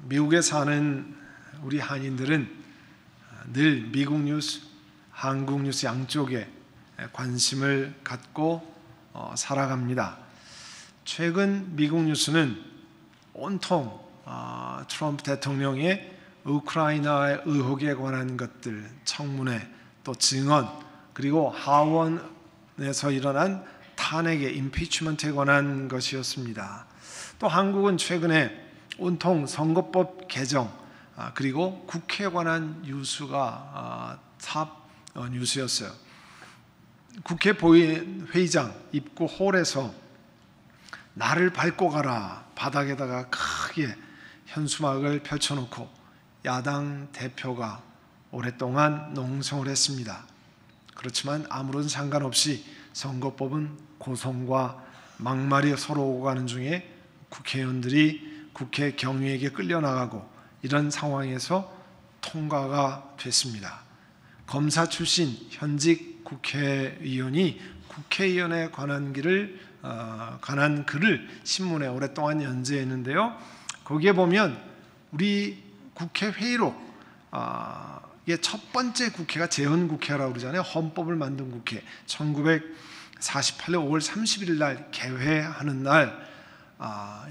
미국에 사는 우리 한인들은 늘 미국 뉴스, 한국 뉴스 양쪽에 관심을 갖고 살아갑니다. 최근 미국 뉴스는 온통 트럼프 대통령의 우크라이나의 의혹에 관한 것들, 청문회, 또 증언, 그리고 하원에서 일어난 탄핵의 임피치먼트에 관한 것이었습니다. 또 한국은 최근에 온통 선거법 개정, 그리고 국회에 관한 뉴스가 탑 뉴스였어요. 국회 회의장 입구 홀에서 나를 밟고 가라 바닥에다가 크게 현수막을 펼쳐놓고 야당 대표가 오랫동안 농성을 했습니다. 그렇지만 아무런 상관없이 선거법은 고성과 막말이 서로 오고 가는 중에 국회의원들이 국회 경위에게 끌려나가고 이런 상황에서 통과가 됐습니다. 검사 출신 현직 국회의원이 국회의원에 관한 글을 신문에 오랫동안 연재했는데요. 거기에 보면 우리 국회 회의록, 이게 첫 번째 국회가 재헌국회라고 그러잖아요. 헌법을 만든 국회. 1948년 5월 31일 날 개회하는 날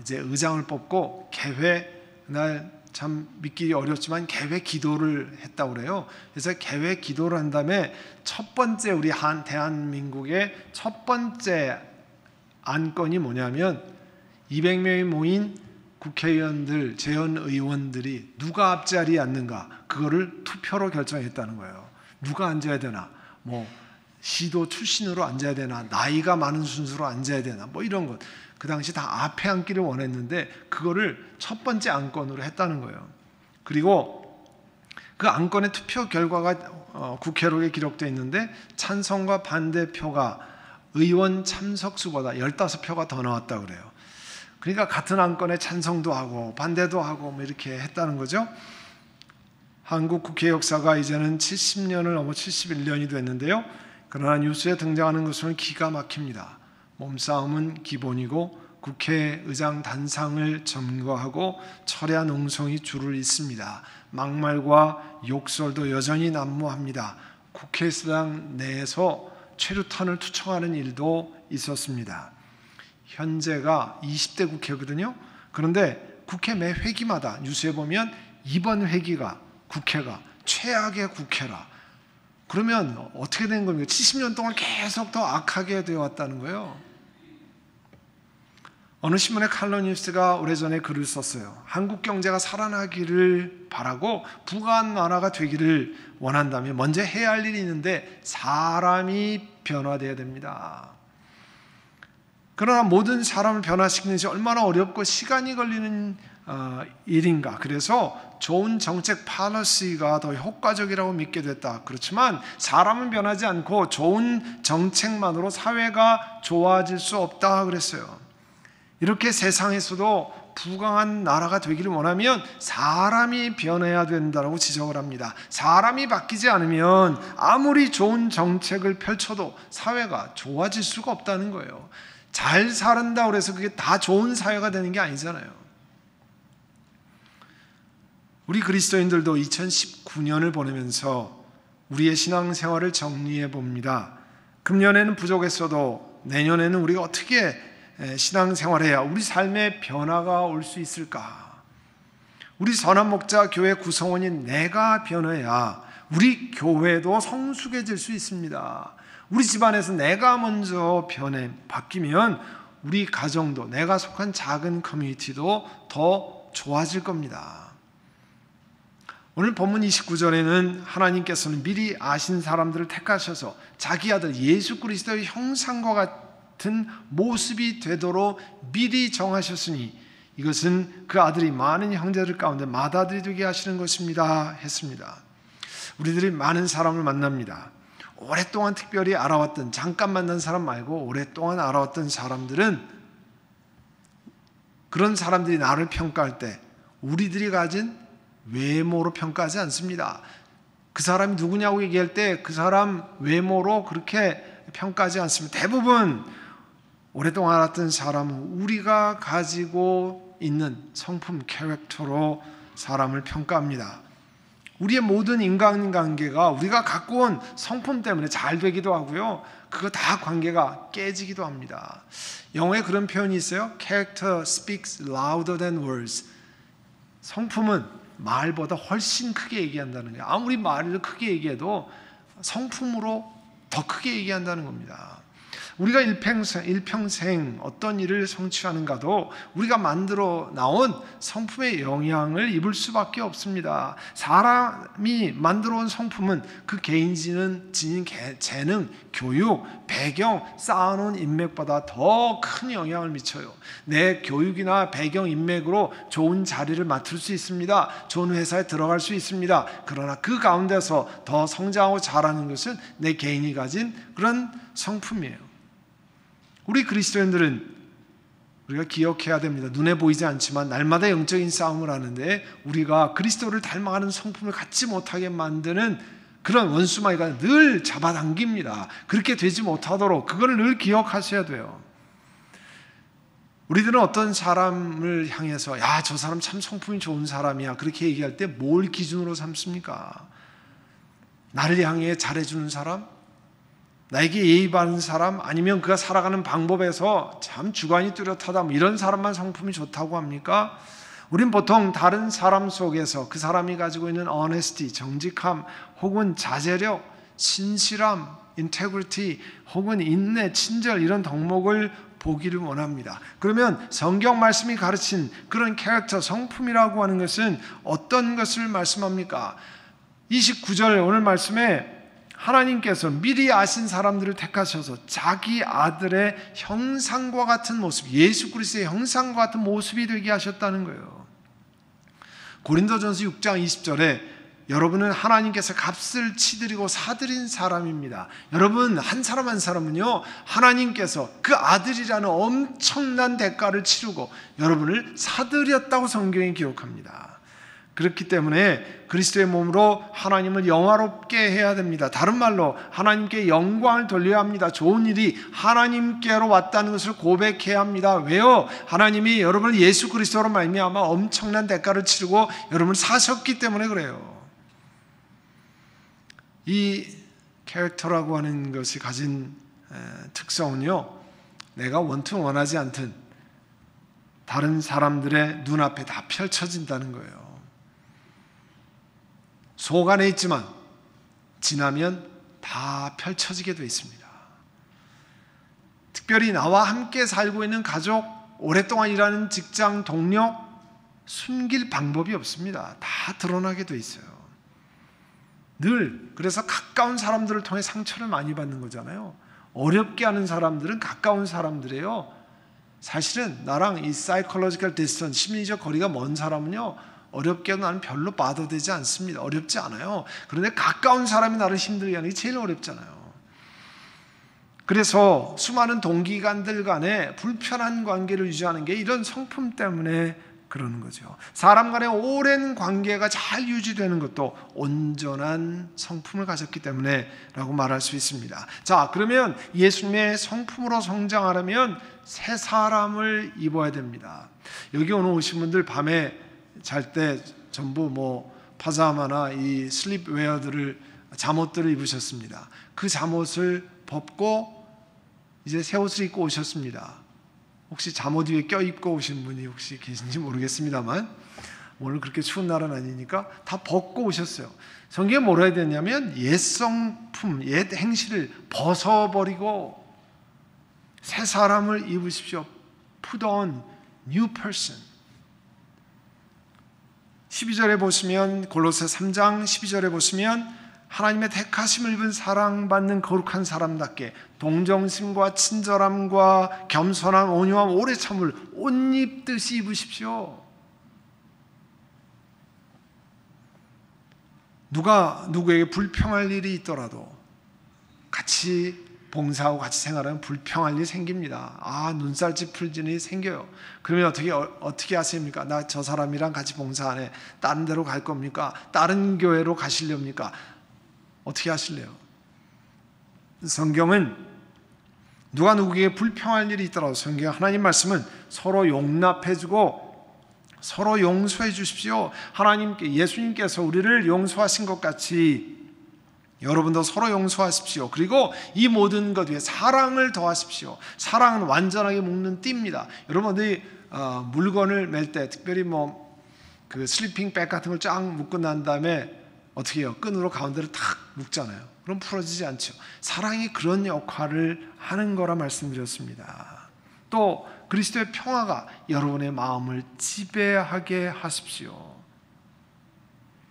이제 의장을 뽑고 개회 날 참 믿기 어렵지만 개회 기도를 했다고 그래요. 그래서 개회 기도를 한 다음에 첫 번째 우리 대한민국의 첫 번째 안건이 뭐냐면 200명이 모인 국회의원들, 재헌의원들이 누가 앞자리에 앉는가 그거를 투표로 결정했다는 거예요. 누가 앉아야 되나, 시도 출신으로 앉아야 되나, 나이가 많은 순서로 앉아야 되나, 이런 것. 그 당시 다 앞에 앉기를 원했는데 그거를 첫 번째 안건으로 했다는 거예요. 그리고 그 안건의 투표 결과가 국회록에 기록되어 있는데 찬성과 반대표가 의원 참석수보다 15표가 더 나왔다고 그래요. 그러니까 같은 안건에 찬성도 하고 반대도 하고 이렇게 했다는 거죠. 한국 국회 역사가 이제는 70년을 넘어 71년이 됐는데요. 그러나 뉴스에 등장하는 것은 기가 막힙니다. 몸싸움은 기본이고 국회의장 단상을 점거하고 철야 농성이 줄을 잇습니다. 막말과 욕설도 여전히 난무합니다. 국회의사당 내에서 최루탄을 투척하는 일도 있었습니다. 현재가 20대 국회거든요. 그런데 국회 매 회기마다 뉴스에 보면 이번 회기가 국회가 최악의 국회라. 그러면 어떻게 된 겁니까? 70년 동안 계속 더 악하게 되어 왔다는 거예요. 어느 신문의 칼럼니스트가 오래전에 글을 썼어요. 한국 경제가 살아나기를 바라고 부강한 나라가 되기를 원한다면 먼저 해야 할 일이 있는데 사람이 변화되어야 됩니다. 그러나 모든 사람을 변화시키는 것이 얼마나 어렵고 시간이 걸리는 일인가. 그래서 좋은 정책 팔러시가 더 효과적이라고 믿게 됐다. 그렇지만 사람은 변하지 않고 좋은 정책만으로 사회가 좋아질 수 없다 그랬어요. 이렇게 세상에서도 부강한 나라가 되기를 원하면 사람이 변해야 된다고 지적을 합니다. 사람이 바뀌지 않으면 아무리 좋은 정책을 펼쳐도 사회가 좋아질 수가 없다는 거예요. 잘 살았다고 해서 그게 다 좋은 사회가 되는 게 아니잖아요. 우리 그리스도인들도 2019년을 보내면서 우리의 신앙생활을 정리해 봅니다. 금년에는 부족했어도 내년에는 우리가 어떻게 신앙생활해야 우리 삶의 변화가 올 수 있을까? 우리 선한목자 교회 구성원인 내가 변해야 우리 교회도 성숙해질 수 있습니다. 우리 집안에서 내가 먼저 바뀌면 우리 가정도, 내가 속한 작은 커뮤니티도 더 좋아질 겁니다. 오늘 본문 29절에는 하나님께서는 미리 아신 사람들을 택하셔서 자기 아들 예수 그리스도의 형상과 같은 모습이 되도록 미리 정하셨으니 이것은 그 아들이 많은 형제들 가운데 맏아들이 되게 하시는 것입니다 했습니다. 우리들이 많은 사람을 만납니다. 오랫동안 특별히 알아왔던, 잠깐 만난 사람 말고 오랫동안 알아왔던 사람들은, 그런 사람들이 나를 평가할 때 우리들이 가진 외모로 평가하지 않습니다. 그 사람이 누구냐고 얘기할 때 그 사람 외모로 그렇게 평가하지 않습니다. 대부분 오랫동안 알았던 사람은 우리가 가지고 있는 성품, 캐릭터로 사람을 평가합니다. 우리의 모든 인간관계가 우리가 갖고 온 성품 때문에 잘 되기도 하고요, 그거 다 관계가 깨지기도 합니다. 영어에 그런 표현이 있어요. Character speaks louder than words. 성품은 말보다 훨씬 크게 얘기한다는 거예요. 아무리 말을 크게 얘기해도 성품으로 더 크게 얘기한다는 겁니다. 우리가 일평생 어떤 일을 성취하는가도 우리가 만들어 나온 성품의 영향을 입을 수밖에 없습니다. 사람이 만들어 온 성품은 그 개인 지닌 재능, 교육, 배경, 쌓아놓은 인맥보다 더 큰 영향을 미쳐요. 내 교육이나 배경, 인맥으로 좋은 자리를 맡을 수 있습니다. 좋은 회사에 들어갈 수 있습니다. 그러나 그 가운데서 더 성장하고 자라는 것은 내 개인이 가진 그런 성품이에요. 우리 그리스도인들은 우리가 기억해야 됩니다. 눈에 보이지 않지만 날마다 영적인 싸움을 하는데 우리가 그리스도를 닮아가는 성품을 갖지 못하게 만드는 그런 원수마귀가 늘 잡아당깁니다. 그렇게 되지 못하도록 그걸 늘 기억하셔야 돼요. 우리들은 어떤 사람을 향해서 야, 저 사람 참 성품이 좋은 사람이야, 그렇게 얘기할 때 뭘 기준으로 삼습니까? 나를 향해 잘해주는 사람? 나에게 예의 바른 사람? 아니면 그가 살아가는 방법에서 참 주관이 뚜렷하다, 이런 사람만 성품이 좋다고 합니까? 우린 보통 다른 사람 속에서 그 사람이 가지고 있는 honesty, 정직함, 혹은 자제력, 신실함, integrity, 혹은 인내, 친절, 이런 덕목을 보기를 원합니다. 그러면 성경 말씀이 가르친 그런 캐릭터, 성품이라고 하는 것은 어떤 것을 말씀합니까? 29절 오늘 말씀에 하나님께서 미리 아신 사람들을 택하셔서 자기 아들의 형상과 같은 모습, 예수 그리스도의 형상과 같은 모습이 되게 하셨다는 거예요. 고린도전서 6장 20절에 여러분은 하나님께서 값을 치드리고 사드린 사람입니다. 여러분 한 사람 한 사람은요, 하나님께서 그 아들이라는 엄청난 대가를 치르고 여러분을 사드렸다고 성경이 기록합니다. 그렇기 때문에 그리스도의 몸으로 하나님을 영화롭게 해야 됩니다. 다른 말로 하나님께 영광을 돌려야 합니다. 좋은 일이 하나님께로 왔다는 것을 고백해야 합니다. 왜요? 하나님이 여러분을 예수 그리스도로 말미암아 엄청난 대가를 치르고 여러분을 사셨기 때문에 그래요. 이 캐릭터라고 하는 것이 가진 특성은요, 내가 원튼 원하지 않든 다른 사람들의 눈앞에 다 펼쳐진다는 거예요. 속 안에 있지만 지나면 다 펼쳐지게 되어 있습니다. 특별히 나와 함께 살고 있는 가족, 오랫동안 일하는 직장 동료, 숨길 방법이 없습니다. 다 드러나게 되어 있어요. 늘 그래서 가까운 사람들을 통해 상처를 많이 받는 거잖아요. 어렵게 하는 사람들은 가까운 사람들이에요. 사실은 나랑 이 psychological distance, 심리적 거리가 먼 사람은요, 어렵게도 나는 별로 봐도 되지 않습니다. 어렵지 않아요. 그런데 가까운 사람이 나를 힘들게 하는 게 제일 어렵잖아요. 그래서 수많은 동기간들 간에 불편한 관계를 유지하는 게 이런 성품 때문에 그러는 거죠. 사람 간의 오랜 관계가 잘 유지되는 것도 온전한 성품을 가졌기 때문에 라고 말할 수 있습니다. 자, 그러면 예수님의 성품으로 성장하려면 새 사람을 입어야 됩니다. 여기 오늘 오신 분들 밤에 잘 때 전부 파자마나 이 슬립웨어들을, 잠옷들을 입으셨습니다. 그 잠옷을 벗고 이제 새 옷을 입고 오셨습니다. 혹시 잠옷 위에 껴입고 오신 분이 혹시 계신지 모르겠습니다만 오늘 그렇게 추운 날은 아니니까 다 벗고 오셨어요. 성경에 뭐라 해야 되냐면 옛 성품, 옛 행실을 벗어버리고 새 사람을 입으십시오. Put on new person. 12절에 보시면, 골로새 3장 12절에 보시면 하나님의 택하심을 입은 사랑받는 거룩한 사람답게 동정심과 친절함과 겸손함, 온유함, 오래 참을 옷 입듯이 입으십시오. 누가 누구에게 불평할 일이 있더라도 같이 봉사하고 같이 생활하면 불평할 일이 생깁니다. 눈살 찌푸릴 일이 생겨요. 그러면 어떻게 하십니까? 나 저 사람이랑 같이 봉사 안 해. 다른 데로 갈 겁니까? 다른 교회로 가시렵니까? 어떻게 하실래요? 성경은 누가 누구에게 불평할 일이 있더라도 성경 하나님 말씀은 서로 용납해주고 서로 용서해 주십시오. 하나님께, 예수님께서 우리를 용서하신 것 같이 여러분도 서로 용서하십시오. 그리고 이 모든 것 위에 사랑을 더하십시오. 사랑은 완전하게 묶는 띠입니다. 여러분들이 물건을 맬 때, 특별히 그 슬리핑 백 같은 걸 쫙 묶고 난 다음에 어떻게 해요? 끈으로 가운데를 탁 묶잖아요. 그럼 풀어지지 않죠. 사랑이 그런 역할을 하는 거라 말씀드렸습니다. 또 그리스도의 평화가 여러분의 마음을 지배하게 하십시오.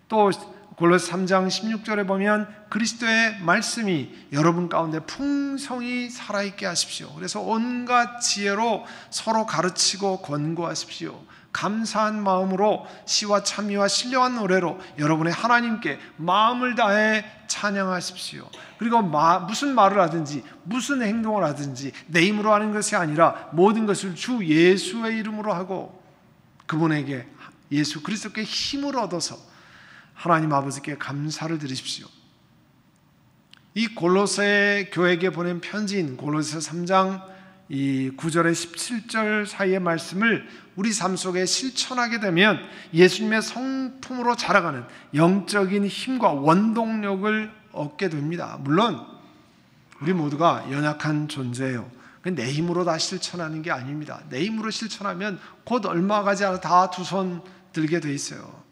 또 골로새 3장 16절에 보면 그리스도의 말씀이 여러분 가운데 풍성히 살아있게 하십시오. 그래서 온갖 지혜로 서로 가르치고 권고하십시오. 감사한 마음으로 시와 찬미와 신령한 노래로 여러분의 하나님께 마음을 다해 찬양하십시오. 그리고 무슨 말을 하든지 무슨 행동을 하든지 내 힘으로 하는 것이 아니라 모든 것을 주 예수의 이름으로 하고 그분에게 예수 그리스도께 힘을 얻어서 하나님 아버지께 감사를 드리십시오. 이 골로새 교회에게 보낸 편지인 골로새 3장 이 9절에 17절 사이의 말씀을 우리 삶 속에 실천하게 되면 예수님의 성품으로 자라가는 영적인 힘과 원동력을 얻게 됩니다. 물론 우리 모두가 연약한 존재예요. 내 힘으로 다 실천하는 게 아닙니다. 내 힘으로 실천하면 곧 얼마 가지 않아 다 두 손 들게 돼 있어요.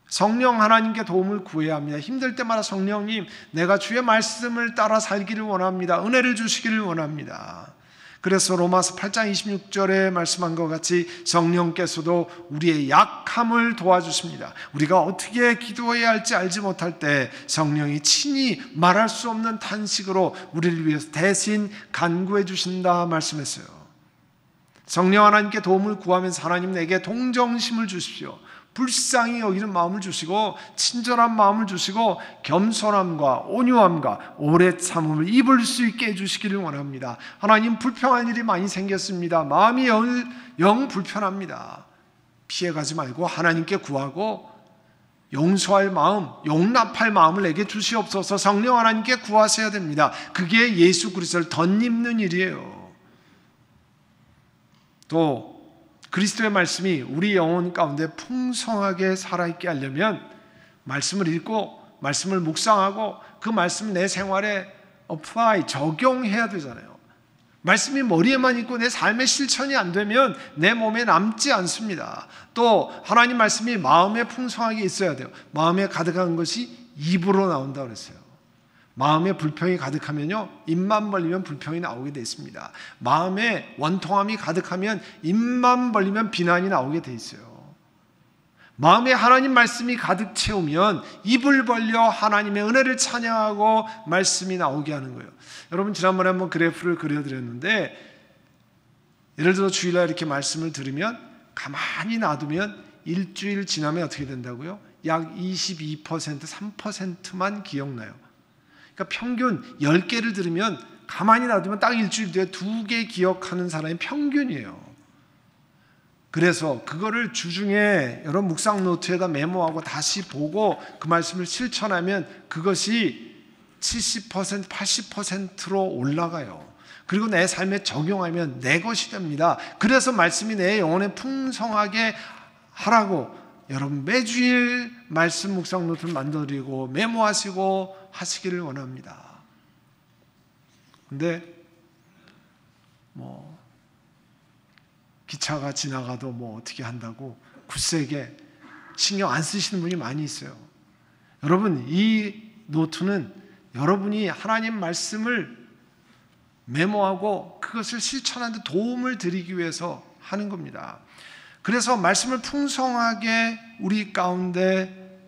성령 하나님께 도움을 구해야 합니다. 힘들 때마다 성령님, 내가 주의 말씀을 따라 살기를 원합니다. 은혜를 주시기를 원합니다. 그래서 로마서 8장 26절에 말씀한 것 같이 성령께서도 우리의 약함을 도와주십니다. 우리가 어떻게 기도해야 할지 알지 못할 때 성령이 친히 말할 수 없는 탄식으로 우리를 위해서 대신 간구해 주신다 말씀했어요. 성령 하나님께 도움을 구하면서 하나님 내게 동정심을 주십시오. 불쌍히 여기는 마음을 주시고 친절한 마음을 주시고 겸손함과 온유함과 오래 참음을 입을 수 있게 해주시기를 원합니다. 하나님 불평할 일이 많이 생겼습니다. 마음이 영 불편합니다. 피해가지 말고 하나님께 구하고 용서할 마음, 용납할 마음을 내게 주시옵소서. 성령 하나님께 구하셔야 됩니다. 그게 예수 그리스도를 덧입는 일이에요. 또 그리스도의 말씀이 우리 영혼 가운데 풍성하게 살아있게 하려면 말씀을 읽고 말씀을 묵상하고 그 말씀을 내 생활에 apply, 적용해야 되잖아요. 말씀이 머리에만 있고 내 삶의 실천이 안 되면 내 몸에 남지 않습니다. 또 하나님 말씀이 마음에 풍성하게 있어야 돼요. 마음에 가득한 것이 입으로 나온다고 그랬어요. 마음에 불평이 가득하면요 입만 벌리면 불평이 나오게 돼 있습니다. 마음에 원통함이 가득하면 입만 벌리면 비난이 나오게 돼 있어요. 마음에 하나님 말씀이 가득 채우면 입을 벌려 하나님의 은혜를 찬양하고 말씀이 나오게 하는 거예요. 여러분 지난번에 한번 그래프를 그려드렸는데 예를 들어 주일날 이렇게 말씀을 들으면 가만히 놔두면 일주일 지나면 어떻게 된다고요? 약 22%, 3%만 기억나요. 그러니까 평균 10개를 들으면 가만히 놔두면 딱 일주일 뒤에 2개 기억하는 사람이 평균이에요. 그래서 그거를 주중에 여러분 묵상 노트에다 메모하고 다시 보고 그 말씀을 실천하면 그것이 70%, 80%로 올라가요. 그리고 내 삶에 적용하면 내 것이 됩니다. 그래서 말씀이 내 영혼에 풍성하게 하라고 여러분 매주일 말씀 묵상 노트를 만들어드리고 메모하시고 하시기를 원합니다. 근데 기차가 지나가도 어떻게 한다고 굳세게 신경 안 쓰시는 분이 많이 있어요. 여러분 이 노트는 여러분이 하나님 말씀을 메모하고 그것을 실천하는 데 도움을 드리기 위해서 하는 겁니다. 그래서 말씀을 풍성하게 우리 가운데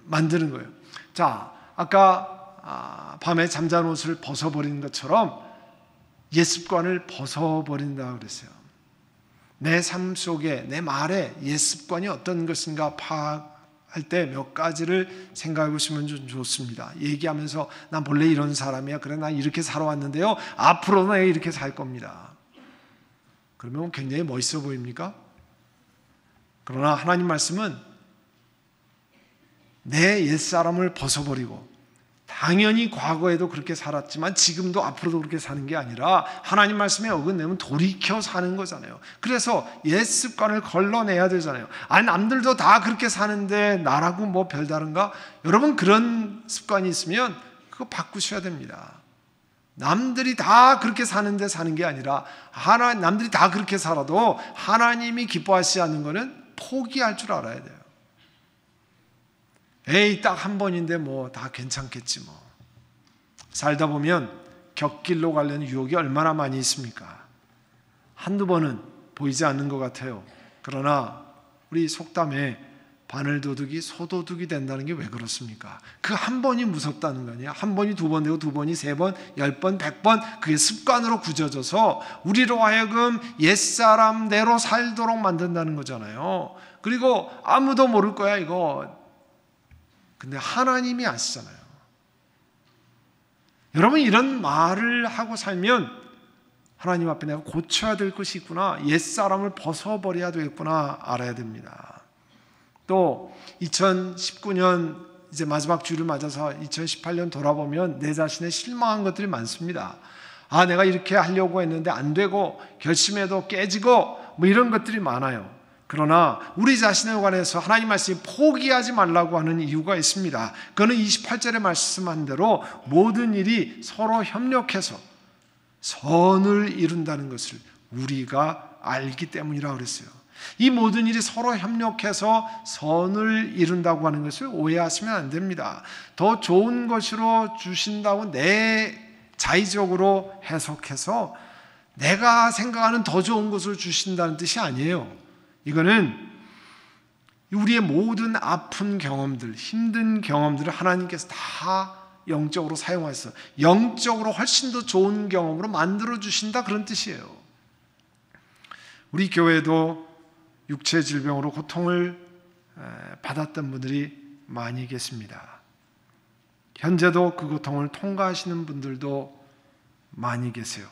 만드는 거예요. 자, 아까 밤에 잠자는 옷을 벗어버리는 것처럼 옛 습관을 벗어버린다고 그랬어요. 내 삶 속에 내 말에 옛 습관이 어떤 것인가 파악할 때 몇 가지를 생각해 보시면 좀 좋습니다. 얘기하면서 난 본래 이런 사람이야. 그래 난 이렇게 살아왔는데요. 앞으로는 내가 이렇게 살 겁니다. 그러면 굉장히 멋있어 보입니까? 그러나 하나님 말씀은 내 옛사람을 벗어버리고 당연히 과거에도 그렇게 살았지만 지금도 앞으로도 그렇게 사는 게 아니라 하나님 말씀에 어긋내면 돌이켜 사는 거잖아요. 그래서 옛 습관을 걸러내야 되잖아요. 아니 남들도 다 그렇게 사는데 나라고 뭐 별다른가? 여러분 그런 습관이 있으면 그거 바꾸셔야 됩니다. 남들이 다 그렇게 사는데 사는 게 아니라 남들이 다 그렇게 살아도 하나님이 기뻐하시지 않는 거는 포기할 줄 알아야 돼요. 에이 딱 한 번인데 뭐 다 괜찮겠지 뭐. 살다 보면 곁길로 가려는 유혹이 얼마나 많이 있습니까? 한두 번은 보이지 않는 것 같아요. 그러나 우리 속담에 바늘도둑이 소도둑이 된다는 게 왜 그렇습니까? 그 한 번이 무섭다는 거 아니에요? 한 번이 두 번 되고 두 번이 세 번, 10번, 100번 그게 습관으로 굳어져서 우리로 하여금 옛사람대로 살도록 만든다는 거잖아요. 그리고 아무도 모를 거야 이거. 근데 하나님이 아시잖아요. 여러분 이런 말을 하고 살면 하나님 앞에 내가 고쳐야 될 것이 있구나, 옛사람을 벗어버려야 되겠구나 알아야 됩니다. 또 2019년 이제 마지막 주를 맞아서 2018년 돌아보면 내 자신에 실망한 것들이 많습니다. 아 내가 이렇게 하려고 했는데 안 되고 결심해도 깨지고 뭐 이런 것들이 많아요. 그러나 우리 자신에 관해서 하나님 말씀이 포기하지 말라고 하는 이유가 있습니다. 그거는 28절에 말씀한 대로 모든 일이 서로 협력해서 선을 이룬다는 것을 우리가 알기 때문이라고 그랬어요. 이 모든 일이 서로 협력해서 선을 이룬다고 하는 것을 오해하시면 안 됩니다. 더 좋은 것으로 주신다고 내 자의적으로 해석해서 내가 생각하는 더 좋은 것을 주신다는 뜻이 아니에요. 이거는 우리의 모든 아픈 경험들, 힘든 경험들을 하나님께서 다 영적으로 사용하셔서 영적으로 훨씬 더 좋은 경험으로 만들어 주신다 그런 뜻이에요. 우리 교회도 육체 질병으로 고통을 받았던 분들이 많이 계십니다. 현재도 그 고통을 통과하시는 분들도 많이 계세요.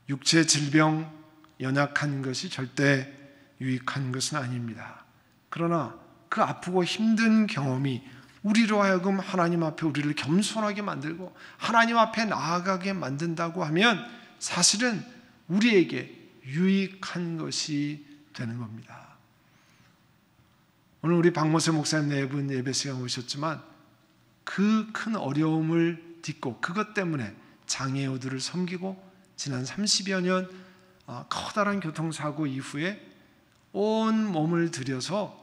육체 질병 연약한 것이 절대 유익한 것은 아닙니다. 그러나 그 아프고 힘든 경험이 우리로 하여금 하나님 앞에 우리를 겸손하게 만들고 하나님 앞에 나아가게 만든다고 하면 사실은 우리에게 유익한 것이 되는 겁니다. 오늘 우리 박모세 목사님 네 분 예배 시간 오셨지만 그 큰 어려움을 딛고 그것 때문에 장애우들을 섬기고 지난 30여 년 커다란 교통사고 이후에 온 몸을 들여서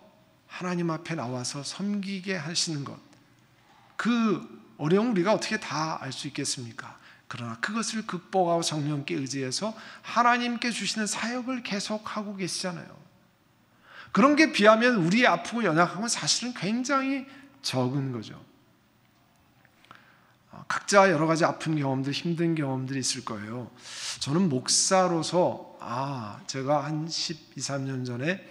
하나님 앞에 나와서 섬기게 하시는 것, 그 어려움 우리가 어떻게 다 알 수 있겠습니까? 그러나 그것을 극복하고 성령께 의지해서 하나님께 주시는 사역을 계속하고 계시잖아요. 그런 게 비하면 우리의 아프고 연약한 건 사실은 굉장히 적은 거죠. 각자 여러 가지 아픈 경험들, 힘든 경험들이 있을 거예요. 저는 목사로서 제가 한 12, 13년 전에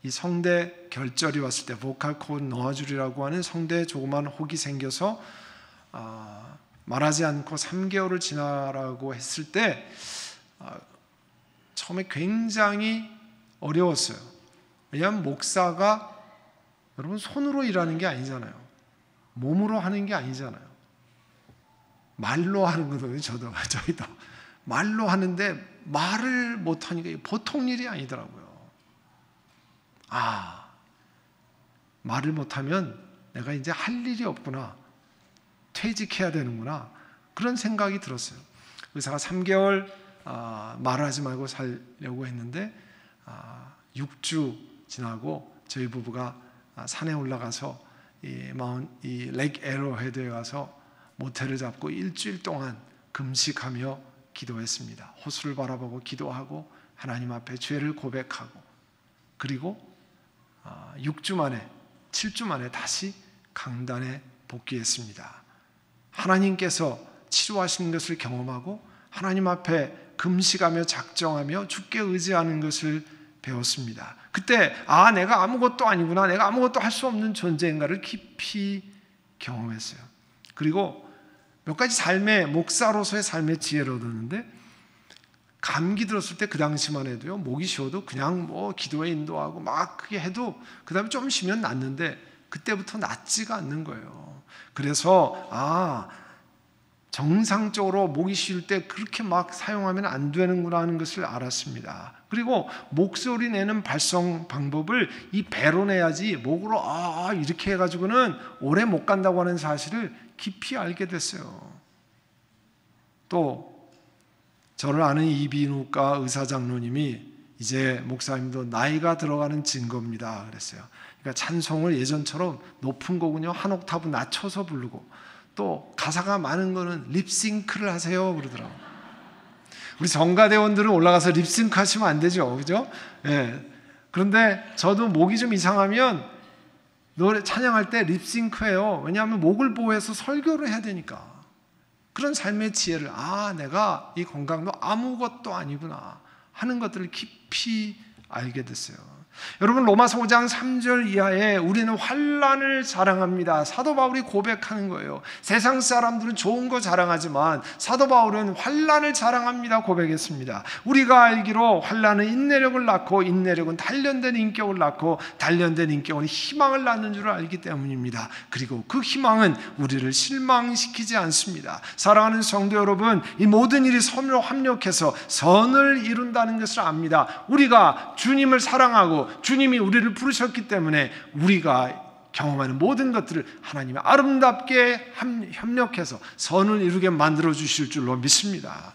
이 성대 결절이 왔을 때 보컬 콘 너아줄이라고 하는 성대에 조그만 혹이 생겨서 말하지 않고 3개월을 지나라고 했을 때 처음에 굉장히 어려웠어요. 왜냐하면 목사가 여러분 손으로 일하는 게 아니잖아요. 몸으로 하는 게 아니잖아요. 말로 하는 거거든요. 저희도 말로 하는데 말을 못하니까 보통 일이 아니더라고요. 말을 못하면 내가 이제 할 일이 없구나, 퇴직해야 되는구나, 그런 생각이 들었어요. 의사가 3개월 말을 하지 말고 살려고 했는데 6주 지나고 저희 부부가 산에 올라가서 이 렉 에로헤드에 가서 모텔을 잡고 일주일 동안 금식하며 기도했습니다. 호수를 바라보고 기도하고 하나님 앞에 죄를 고백하고, 그리고 6주 만에 7주 만에 다시 강단에 복귀했습니다. 하나님께서 치료하시는 것을 경험하고 하나님 앞에 금식하며 작정하며 주께 의지하는 것을 배웠습니다. 그때 내가 아무것도 아니구나, 내가 아무것도 할 수 없는 존재인가를 깊이 경험했어요. 그리고 몇 가지 목사로서의 삶의 지혜를 얻었는데, 감기 들었을 때 그 당시만 해도요, 목이 쉬어도 그냥 기도에 인도하고 막 그게 해도 그 다음에 좀 쉬면 낫는데 그때부터 낫지가 않는 거예요. 그래서 정상적으로 목이 쉴 때 그렇게 막 사용하면 안 되는구나 하는 것을 알았습니다. 그리고 목소리 내는 발성 방법을 이 배로 내야지 목으로 이렇게 해가지고는 오래 못 간다고 하는 사실을 깊이 알게 됐어요. 또 저를 아는 이비인후과 의사 장로님이 이제 목사님도 나이가 들어가는 증거입니다 그랬어요. 그러니까 찬송을 예전처럼 높은 거군요 한 옥타브 낮춰서 부르고 또 가사가 많은 거는 립싱크를 하세요 그러더라고요. 우리 정가대원들은 올라가서 립싱크 하시면 안 되죠, 그죠? 예. 그런데 저도 목이 좀 이상하면 노래 찬양할 때 립싱크해요. 왜냐하면 목을 보호해서 설교를 해야 되니까. 그런 삶의 지혜를 내가 이 건강도 아무것도 아니구나 하는 것들을 깊이 알게 됐어요. 여러분 로마서 5장 3절 이하에 우리는 환난을 자랑합니다. 사도 바울이 고백하는 거예요. 세상 사람들은 좋은 거 자랑하지만 사도 바울은 환난을 자랑합니다 고백했습니다. 우리가 알기로 환난은 인내력을 낳고 인내력은 단련된 인격을 낳고 단련된 인격은 희망을 낳는 줄 알기 때문입니다. 그리고 그 희망은 우리를 실망시키지 않습니다. 사랑하는 성도 여러분, 이 모든 일이 서로 합력해서 선을 이룬다는 것을 압니다. 우리가 주님을 사랑하고 주님이 우리를 부르셨기 때문에 우리가 경험하는 모든 것들을 하나님이 아름답게 협력해서 선을 이루게 만들어 주실 줄로 믿습니다.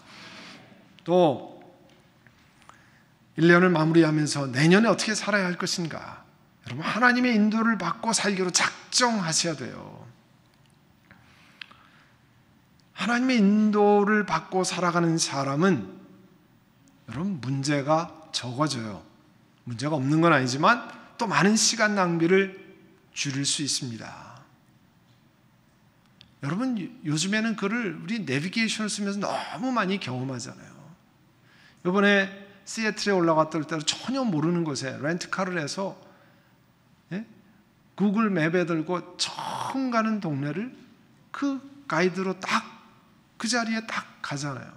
또 1년을 마무리하면서 내년에 어떻게 살아야 할 것인가? 여러분 하나님의 인도를 받고 살기로 작정하셔야 돼요. 하나님의 인도를 받고 살아가는 사람은 여러분 문제가 적어져요. 문제가 없는 건 아니지만 또 많은 시간 낭비를 줄일 수 있습니다. 여러분 요즘에는 그를 우리 내비게이션을 쓰면서 너무 많이 경험하잖아요. 이번에 시애틀에 올라갔을 때 전혀 모르는 곳에 렌트카를 해서 구글 맵에 들고 처음 가는 동네를 그 가이드로 딱 그 자리에 딱 가잖아요.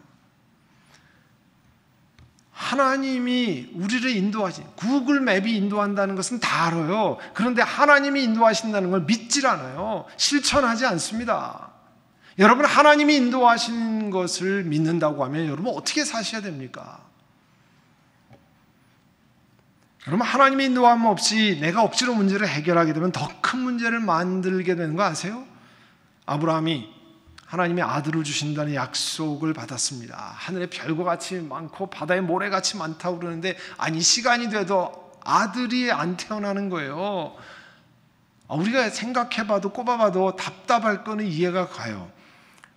하나님이 우리를 인도하신 구글 맵이 인도한다는 것은 다 알아요. 그런데 하나님이 인도하신다는 걸 믿질 않아요. 실천하지 않습니다. 여러분 하나님이 인도하신 것을 믿는다고 하면 여러분 어떻게 사셔야 됩니까? 여러분 하나님의 인도함 없이 내가 억지로 문제를 해결하게 되면 더 큰 문제를 만들게 되는 거 아세요? 아브라함이 하나님의 아들을 주신다는 약속을 받았습니다. 하늘에 별과 같이 많고 바다에 모래같이 많다고 그러는데 시간이 돼도 아들이 안 태어나는 거예요. 우리가 생각해봐도 꼽아봐도 답답할 거는 이해가 가요.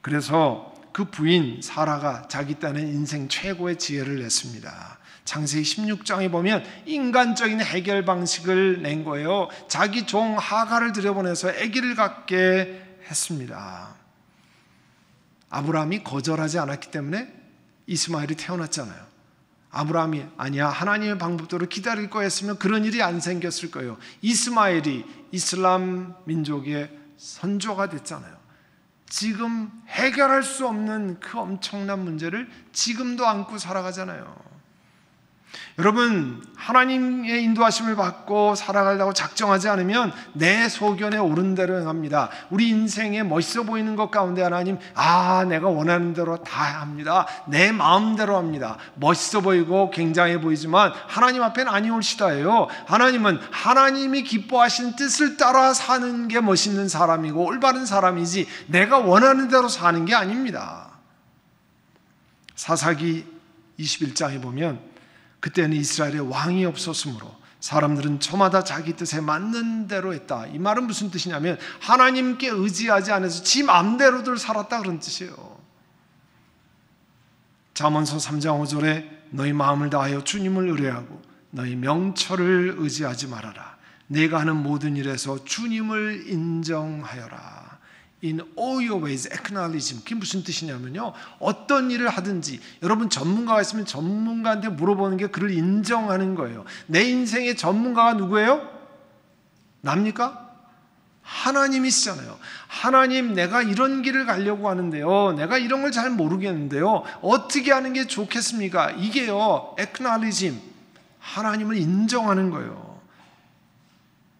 그래서 그 부인 사라가 자기 딴에 인생 최고의 지혜를 냈습니다. 창세기 16장에 보면 인간적인 해결 방식을 낸 거예요. 자기 종 하가를 들여보내서 아기를 갖게 했습니다. 아브라함이 거절하지 않았기 때문에 이스마엘이 태어났잖아요. 아브라함이 아니야 하나님의 방법대로 기다릴 거였으면 그런 일이 안 생겼을 거예요. 이스마엘이 이슬람 민족의 선조가 됐잖아요. 지금 해결할 수 없는 그 엄청난 문제를 지금도 안고 살아가잖아요. 여러분 하나님의 인도하심을 받고 살아가려고 작정하지 않으면 내 소견에 옳은 대로 행합니다. 우리 인생에 멋있어 보이는 것 가운데 하나님 내가 원하는 대로 다 합니다. 내 마음대로 합니다. 멋있어 보이고 굉장해 보이지만 하나님 앞에는 아니올시다예요. 하나님은 하나님이 기뻐하시는 뜻을 따라 사는 게 멋있는 사람이고 올바른 사람이지 내가 원하는 대로 사는 게 아닙니다. 사사기 21장에 보면 그때는 이스라엘에 왕이 없었으므로 사람들은 저마다 자기 뜻에 맞는 대로 했다. 이 말은 무슨 뜻이냐면 하나님께 의지하지 않아서 지 마음대로들 살았다 그런 뜻이에요. 잠언서 3장 5절에 너희 마음을 다하여 주님을 의뢰하고 너희 명철을 의지하지 말아라. 내가 하는 모든 일에서 주님을 인정하여라. In all your ways, acknowledge. 그게 무슨 뜻이냐면요. 어떤 일을 하든지 여러분 전문가가 있으면 전문가한테 물어보는 게 그를 인정하는 거예요. 내 인생의 전문가가 누구예요? 납니까? 하나님이시잖아요. 하나님 내가 이런 길을 가려고 하는데요. 내가 이런 걸 잘 모르겠는데요. 어떻게 하는 게 좋겠습니까? 이게요. acknowledge. 하나님을 인정하는 거예요.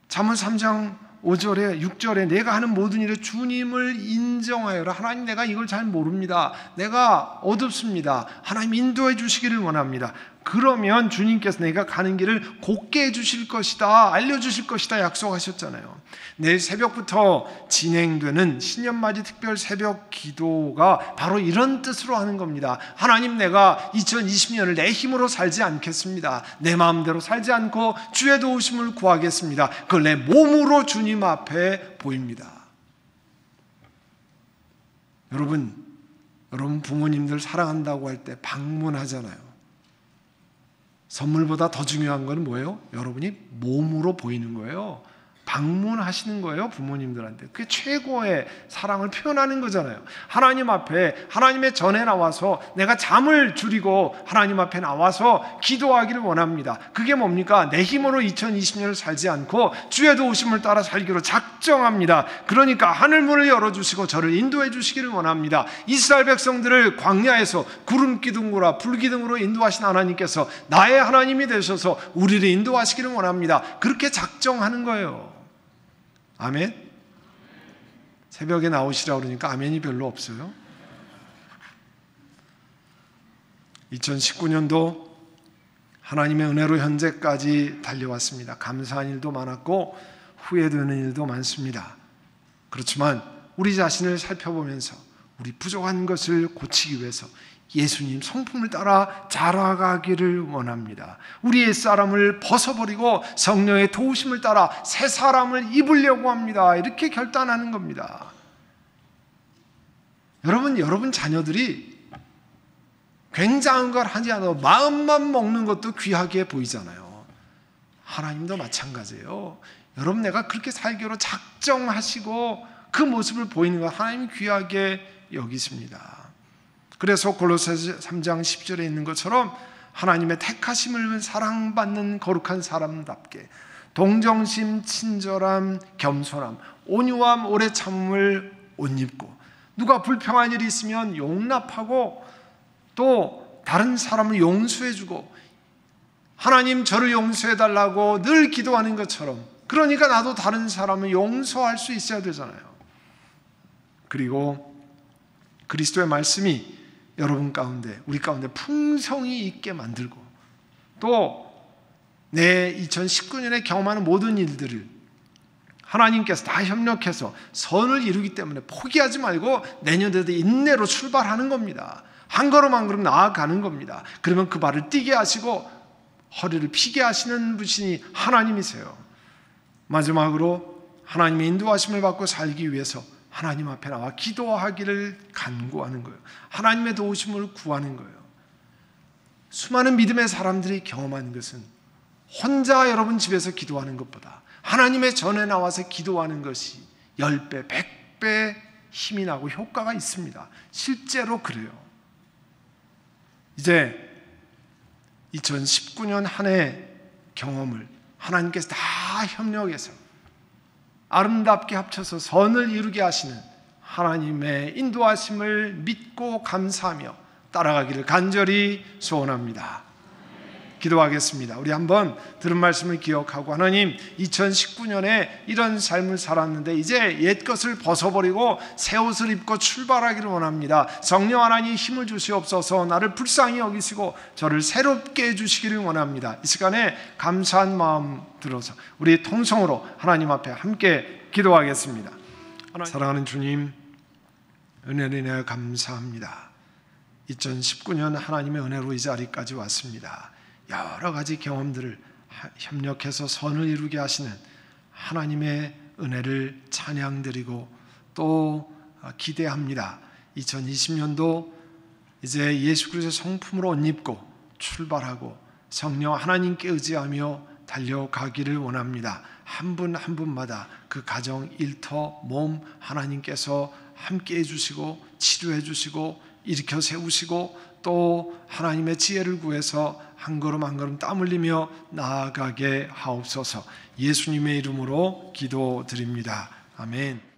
잠언 3장 5절에 6절에 내가 하는 모든 일에 주님을 인정하여라. 하나님, 내가 이걸 잘 모릅니다. 내가 어둡습니다. 하나님 인도해 주시기를 원합니다. 그러면 주님께서 내가 가는 길을 곧게 해주실 것이다, 알려주실 것이다 약속하셨잖아요. 내일 새벽부터 진행되는 신년맞이 특별 새벽 기도가 바로 이런 뜻으로 하는 겁니다. 하나님, 내가 2020년을 내 힘으로 살지 않겠습니다. 내 마음대로 살지 않고 주의 도우심을 구하겠습니다. 그걸 내 몸으로 주님 앞에 보입니다. 여러분 부모님들 사랑한다고 할 때 방문하잖아요. 선물보다 더 중요한 건 뭐예요? 여러분이 몸으로 보이는 거예요. 방문하시는 거예요, 부모님들한테. 그게 최고의 사랑을 표현하는 거잖아요. 하나님 앞에, 하나님의 전에 나와서 내가 잠을 줄이고 하나님 앞에 나와서 기도하기를 원합니다. 그게 뭡니까? 내 힘으로 2020년을 살지 않고 주의 도우심을 따라 살기로 작정합니다. 그러니까 하늘문을 열어주시고 저를 인도해 주시기를 원합니다. 이스라엘 백성들을 광야에서 구름 기둥으로 불 기둥으로 인도하신 하나님께서 나의 하나님이 되셔서 우리를 인도하시기를 원합니다. 그렇게 작정하는 거예요. 아멘? 새벽에 나오시라고 그러니까 아멘이 별로 없어요. 2019년도 하나님의 은혜로 현재까지 달려왔습니다. 감사한 일도 많았고 후회되는 일도 많습니다. 그렇지만 우리 자신을 살펴보면서 우리 부족한 것을 고치기 위해서 예수님 성품을 따라 자라가기를 원합니다. 우리 옛사람을 벗어버리고 성령의 도우심을 따라 새 사람을 입으려고 합니다. 이렇게 결단하는 겁니다. 여러분 자녀들이 굉장한 걸 하지 않아도 마음만 먹는 것도 귀하게 보이잖아요. 하나님도 마찬가지예요. 여러분, 내가 그렇게 살기로 작정하시고 그 모습을 보이는 것 하나님이 귀하게 여기십니다. 그래서 골로새서 3장 10절에 있는 것처럼 하나님의 택하심을 사랑받는 거룩한 사람답게 동정심, 친절함, 겸손함, 온유함, 오래 참음을 옷 입고 누가 불평한 일이 있으면 용납하고 또 다른 사람을 용서해주고 하나님 저를 용서해달라고 늘 기도하는 것처럼, 그러니까 나도 다른 사람을 용서할 수 있어야 되잖아요. 그리고 그리스도의 말씀이 여러분 가운데, 우리 가운데 풍성이 있게 만들고 또 내 2019년에 경험하는 모든 일들을 하나님께서 다 협력해서 선을 이루기 때문에 포기하지 말고 내년에도 인내로 출발하는 겁니다. 한 걸음 한 걸음 나아가는 겁니다. 그러면 그 발을 뛰게 하시고 허리를 피게 하시는 분이 하나님이세요. 마지막으로 하나님의 인도하심을 받고 살기 위해서 하나님 앞에 나와 기도하기를 간구하는 거예요. 하나님의 도우심을 구하는 거예요. 수많은 믿음의 사람들이 경험하는 것은 혼자 여러분 집에서 기도하는 것보다 하나님의 전에 나와서 기도하는 것이 10배, 100배 힘이 나고 효과가 있습니다. 실제로 그래요. 이제 2019년 한 해 경험을 하나님께서 다 협력해서 아름답게 합쳐서 선을 이루게 하시는 하나님의 인도하심을 믿고 감사하며 따라가기를 간절히 소원합니다. 기도하겠습니다. 우리 한번 들은 말씀을 기억하고, 하나님 2019년에 이런 삶을 살았는데 이제 옛 것을 벗어버리고 새 옷을 입고 출발하기를 원합니다. 성령 하나님 힘을 주시옵소서. 나를 불쌍히 여기시고 저를 새롭게 해주시기를 원합니다. 이 시간에 감사한 마음 들어서 우리 통성으로 하나님 앞에 함께 기도하겠습니다. 사랑하는 주님, 은혜를 인하여 감사합니다. 2019년 하나님의 은혜로 이 자리까지 왔습니다. 여러 가지 경험들을 협력해서 선을 이루게 하시는 하나님의 은혜를 찬양드리고 또 기대합니다. 2020년도 이제 예수 그리스도의 성품으로 옷 입고 출발하고 성령 하나님께 의지하며 달려가기를 원합니다. 한 분 한 분마다 그 가정, 일터, 몸 하나님께서 함께 해주시고 치료해 주시고 일으켜 세우시고 또 하나님의 지혜를 구해서 한 걸음 한 걸음 땀 흘리며 나아가게 하옵소서. 예수님의 이름으로 기도드립니다. 아멘.